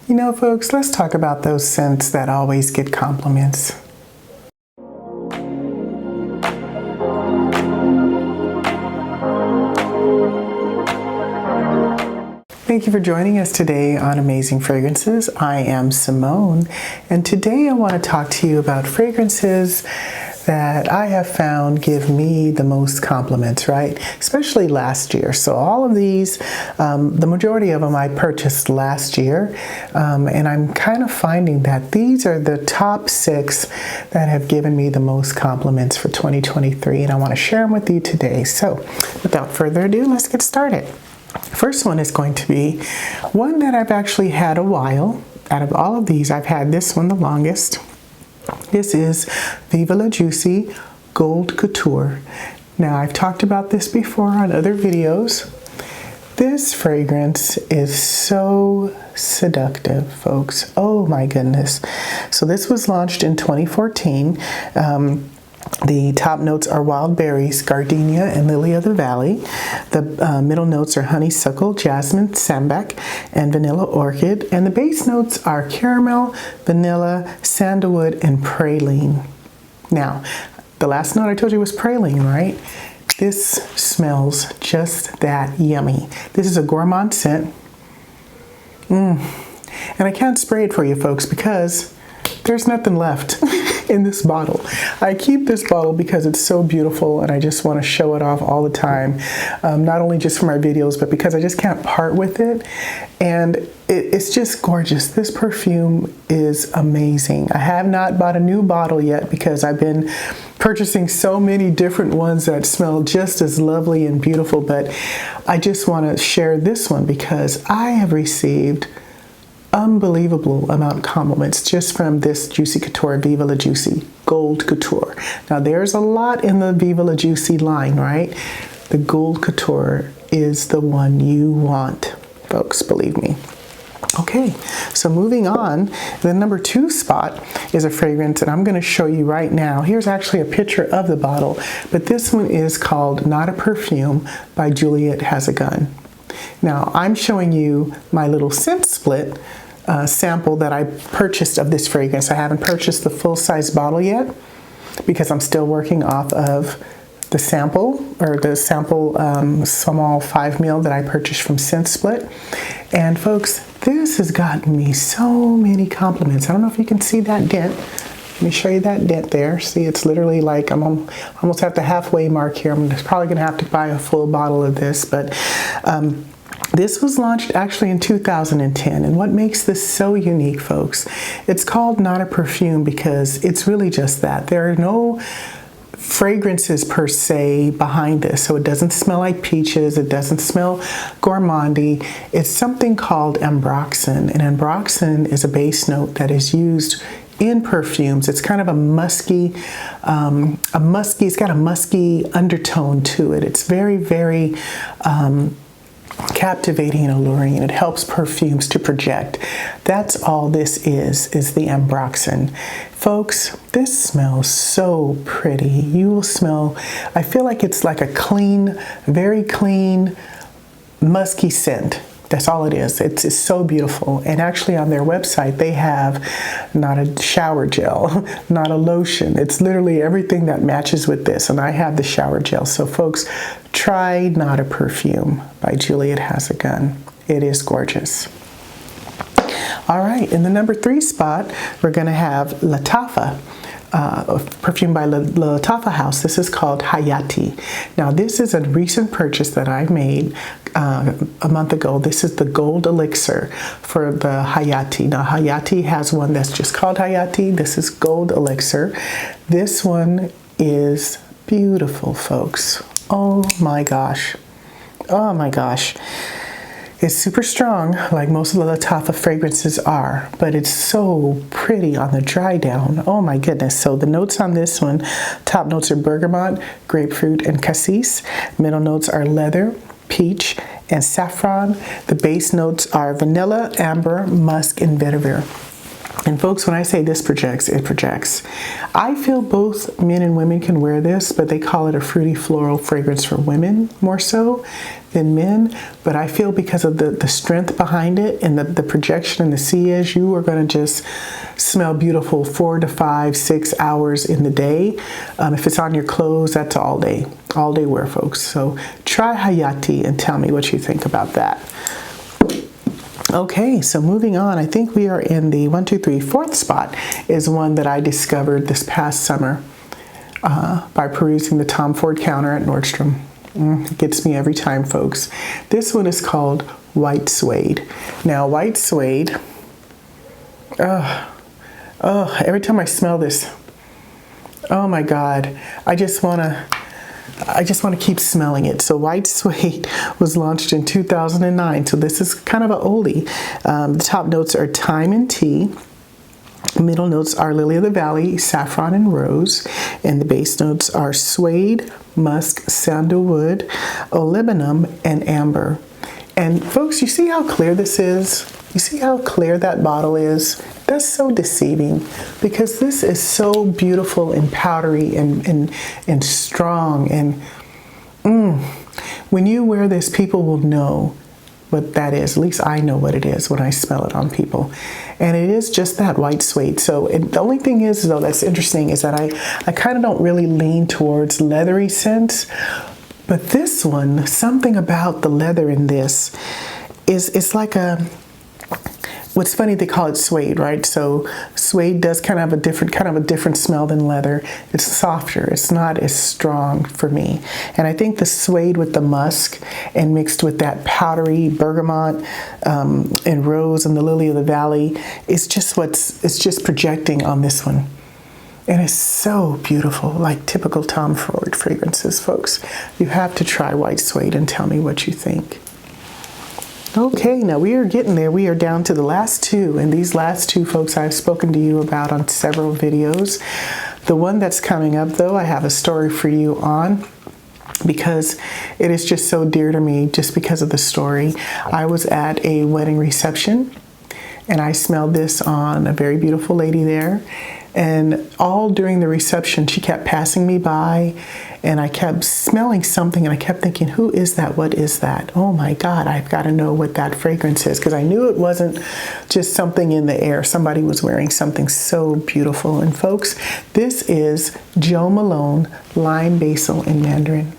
You know, folks, let's talk about those scents that always get compliments. Thank you for joining us today on Amazing Fragrances. I am Simone, and today I want to talk to you about fragrances that I have found give me the most compliments, right? Especially last year. So all of these, the majority of them I purchased last year, and I'm kind of finding that these are the top 6 that have given me the most compliments for 2023, and I want to share them with you today. So without further ado, let's get started. First one is going to be one that I've actually had a while. Out of all of these, I've had this one the longest. This is Viva La Juicy Gold Couture. Now, I've talked about this before on other videos. This fragrance is so seductive, folks. Oh my goodness. So this was launched in 2014. The top notes are wild berries, gardenia, and lily of the valley. The middle notes are honeysuckle, jasmine, sambac, and vanilla orchid. And the base notes are caramel, vanilla, sandalwood, and praline. Now, the last note I told you was praline, right? This smells just that yummy. This is a gourmand scent. And I can't spray it for you, folks, because there's nothing left in this bottle. I keep this bottle because it's so beautiful and I just want to show it off all the time. Not only just for my videos, but because I just can't part with it. And it's just gorgeous. This perfume is amazing. I have not bought a new bottle yet because I've been purchasing so many different ones that smell just as lovely and beautiful, but I just want to share this one because I have received unbelievable amount of compliments just from this Juicy Couture Viva La Juicy Gold Couture. Now there's a lot in the Viva La Juicy line, right? The Gold Couture is the one you want, folks, believe me. Okay, so moving on, the number 2 spot is a fragrance that I'm going to show you right now. Here's actually a picture of the bottle, but this one is called Not a Perfume by Juliet Has a Gun. Now, I'm showing you my little scent split sample that I purchased of this fragrance. I haven't purchased the full-size bottle yet because I'm still working off of the sample, or the sample small 5 ml that I purchased from Scent Split. And folks, this has gotten me so many compliments. I don't know if you can see that dent. Let me show you that dent there. See, it's literally like I'm almost at the halfway mark here. I'm probably going to have to buy a full bottle of this, but this was launched actually in 2010, and what makes this so unique, folks, it's called Not a Perfume because it's really just that. There are no fragrances per se behind this, so it doesn't smell like peaches, it doesn't smell gourmandy. It's something called ambroxan, and ambroxan is a base note that is used in perfumes. It's kind of a musky, it's got a musky undertone to it. It's very, very captivating and alluring, and it helps perfumes to project. That's all this is the ambroxan. Folks, this smells so pretty. You will smell, I feel like it's like a clean, very clean, musky scent. That's all it is. It's so beautiful. And actually on their website, they have not a shower gel, not a lotion. It's literally everything that matches with this. And I have the shower gel. So folks, try Not a Perfume by Juliet Has a Gun. It is gorgeous. All right, in the number 3 spot, we're going to have Lattafa. Perfume by Lattafa House. This is called Hayaati. Now this is a recent purchase that I made a month ago. This is the Gold Elixir for the Hayaati. Now Hayaati has one that's just called Hayaati. This is Gold Elixir. This one is beautiful, folks. Oh my gosh. Oh my gosh. It's super strong, like most of the Lattafa fragrances are, but it's so pretty on the dry down. Oh my goodness. So the notes on this one, top notes are bergamot, grapefruit, and cassis. Middle notes are leather, peach, and saffron. The base notes are vanilla, amber, musk, and vetiver. And folks, when I say this projects, it projects. I feel both men and women can wear this, but they call it a fruity floral fragrance for women more so than men. But I feel because of the strength behind it and the projection and the sillage, you are going to just smell beautiful 4 to 5, 6 hours in the day. If it's on your clothes, that's all day wear, folks. So try Hayaati and tell me what you think about that. Okay, so moving on, I think we are in the 1, 2, 3, 4th spot is one that I discovered this past summer by perusing the Tom Ford counter at Nordstrom. It gets me every time, folks. This one is called White Suede. Now, White Suede, every time I smell this, oh my God, I just want to keep smelling it. So White Suede was launched in 2009. So this is kind of an oldie. The top notes are thyme and tea. Middle notes are lily of the valley, saffron and rose. And the base notes are suede, musk, sandalwood, olibanum, and amber. And folks, you see how clear this is? You see how clear that bottle is? That's so deceiving because this is so beautiful and powdery and strong. And when you wear this, people will know what that is. At least I know what it is when I smell it on people. And it is just that white suede. So the only thing is, though, that's interesting is that I kind of don't really lean towards leathery scents. But this one, something about the leather in this is it's like a... What's funny, they call it suede, right? So suede does kind of have a different smell than leather. It's softer. It's not as strong for me. And I think the suede with the musk and mixed with that powdery bergamot and rose and the lily of the valley is just it's just projecting on this one. And it's so beautiful, like typical Tom Ford fragrances, folks. You have to try White Suede and tell me what you think. Okay, now we are getting there. We are down to the last two, and these last two, folks, I've spoken to you about on several videos. The one that's coming up, though, I have a story for you on because it is just so dear to me just because of the story. I was at a wedding reception, and I smelled this on a very beautiful lady there. And all during the reception, she kept passing me by, and I kept smelling something, and I kept thinking, who is that? What is that? Oh my God, I've got to know what that fragrance is, because I knew it wasn't just something in the air. Somebody was wearing something so beautiful. And folks, this is Jo Malone Lime, Basil, and Mandarin.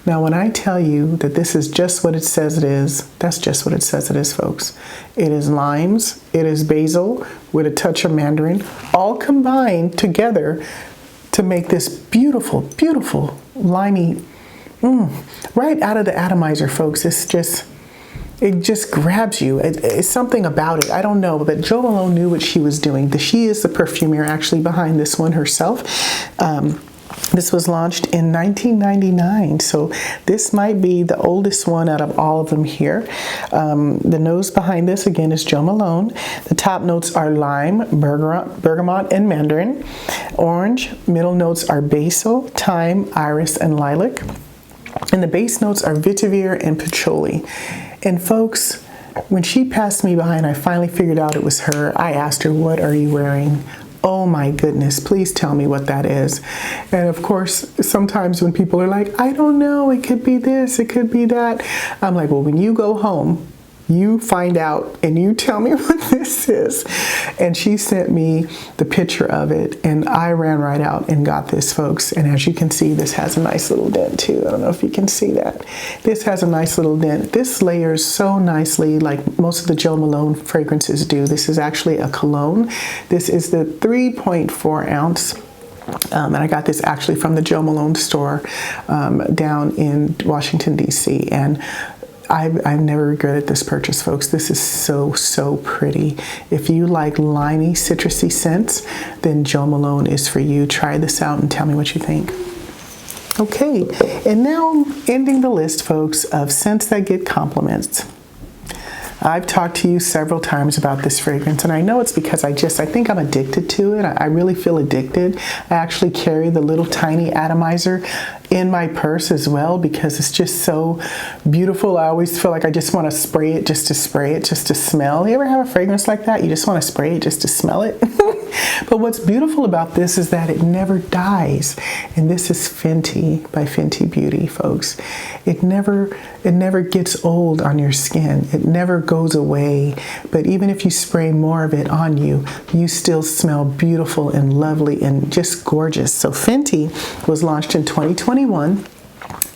Now, when I tell you that this is just what it says it is, that's just what it says it is, folks. It is limes, it is basil with a touch of mandarin, all combined together to make this beautiful, beautiful, limey, right out of the atomizer, folks. It just grabs you. It's something about it. I don't know, but Jo Malone knew what she was doing. She is the perfumer actually behind this one herself. This was launched in 1999, so this might be the oldest one out of all of them here. The nose behind this, again, is Jo Malone. The top notes are lime, bergamot, and mandarin. Orange. Middle notes are basil, thyme, iris, and lilac. And the base notes are vetiver and patchouli. And folks, when she passed me by and I finally figured out it was her, I asked her, "What are you wearing?" Oh my goodness, please tell me what that is. And of course, sometimes when people are like, I don't know, it could be this, it could be that. I'm like, well, when you go home, you find out and you tell me what this is. And she sent me the picture of it, and I ran right out and got this, folks. And as you can see, this has a nice little dent too. I don't know if you can see that. This has a nice little dent. This layers so nicely like most of the Jo Malone fragrances do. This is actually a cologne. This is the 3.4 ounce. And I got this actually from the Jo Malone store down in Washington, D.C. And I've never regretted this purchase, folks. This is so, so pretty. If you like limey, citrusy scents, then Jo Malone is for you. Try this out and tell me what you think. Okay, and now ending the list, folks, of scents that get compliments. I've talked to you several times about this fragrance, and I know it's because I think I'm addicted to it. I really feel addicted. I actually carry the little tiny atomizer in my purse as well because it's just so beautiful. I always feel like I just want to spray it just to spray it, just to smell. You ever have a fragrance like that? You just want to spray it just to smell it? But what's beautiful about this is that it never dies. And this is Fenty by Fenty Beauty, folks. It never gets old on your skin. It never goes away. But even if you spray more of it on you, you still smell beautiful and lovely and just gorgeous. So Fenty was launched in 2021.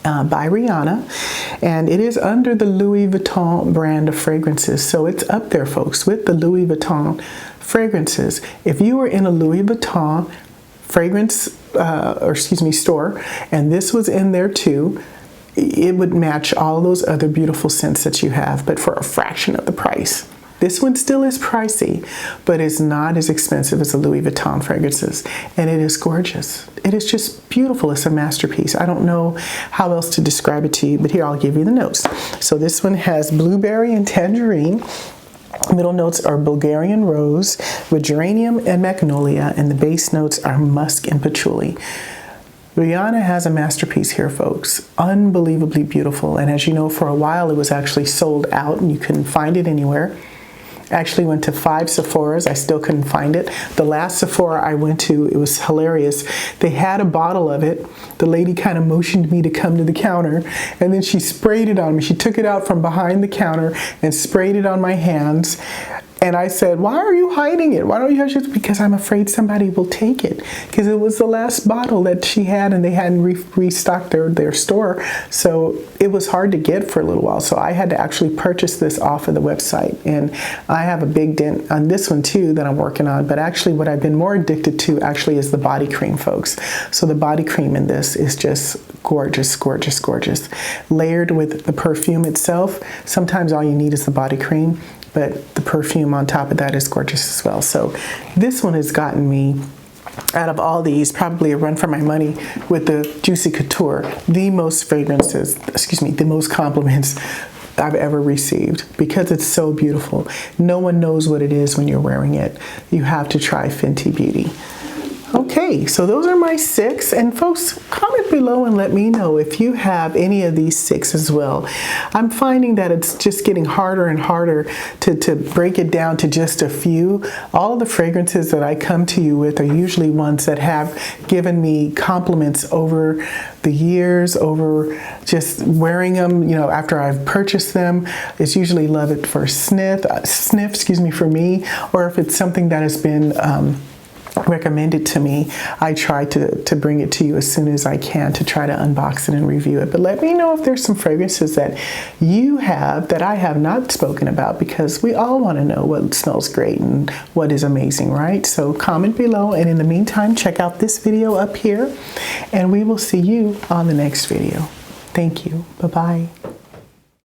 By Rihanna, and it is under the Louis Vuitton brand of fragrances. So it's up there, folks, with the Louis Vuitton fragrances. If you were in a Louis Vuitton fragrance, store, and this was in there too, it would match all those other beautiful scents that you have, but for a fraction of the price. This one still is pricey, but it's not as expensive as the Louis Vuitton fragrances. And it is gorgeous. It is just beautiful. It's a masterpiece. I don't know how else to describe it to you, but here, I'll give you the notes. So this one has blueberry and tangerine. Middle notes are Bulgarian rose with geranium and magnolia, and the base notes are musk and patchouli. Rihanna has a masterpiece here, folks. Unbelievably beautiful. And as you know, for a while, it was actually sold out and you couldn't find it anywhere. Actually went to 5 Sephoras. I still couldn't find it. The last Sephora I went to, it was hilarious. They had a bottle of it. The lady kind of motioned me to come to the counter, and then she sprayed it on me. She took it out from behind the counter and sprayed it on my hands. And I said, why are you hiding it? Why don't you have it? Because I'm afraid somebody will take it. Because it was the last bottle that she had and they hadn't restocked their store. So it was hard to get for a little while. So I had to actually purchase this off of the website. And I have a big dent on this one too that I'm working on. But actually what I've been more addicted to actually is the body cream, folks. So the body cream in this is just gorgeous, gorgeous, gorgeous. Layered with the perfume itself. Sometimes all you need is the body cream, but the perfume on top of that is gorgeous as well. So this one has gotten me, out of all these, probably a run for my money with the Juicy Couture, the most compliments I've ever received because it's so beautiful. No one knows what it is when you're wearing it. You have to try Fenty Beauty. Okay, so those are my 6, and folks, comment below and let me know if you have any of these 6 as well. I'm finding that it's just getting harder and harder to break it down to just a few. All of the fragrances that I come to you with are usually ones that have given me compliments over the years, over just wearing them, you know, after I've purchased them. It's usually love at first sniff, for me, or if it's something that has been recommended to me, I try to bring it to you as soon as I can to try to unbox it and review it. But let me know if there's some fragrances that you have that I have not spoken about, because we all want to know what smells great and what is amazing, right? So comment below, and in the meantime, check out this video up here, and we will see you on the next video. Thank you. Bye-bye.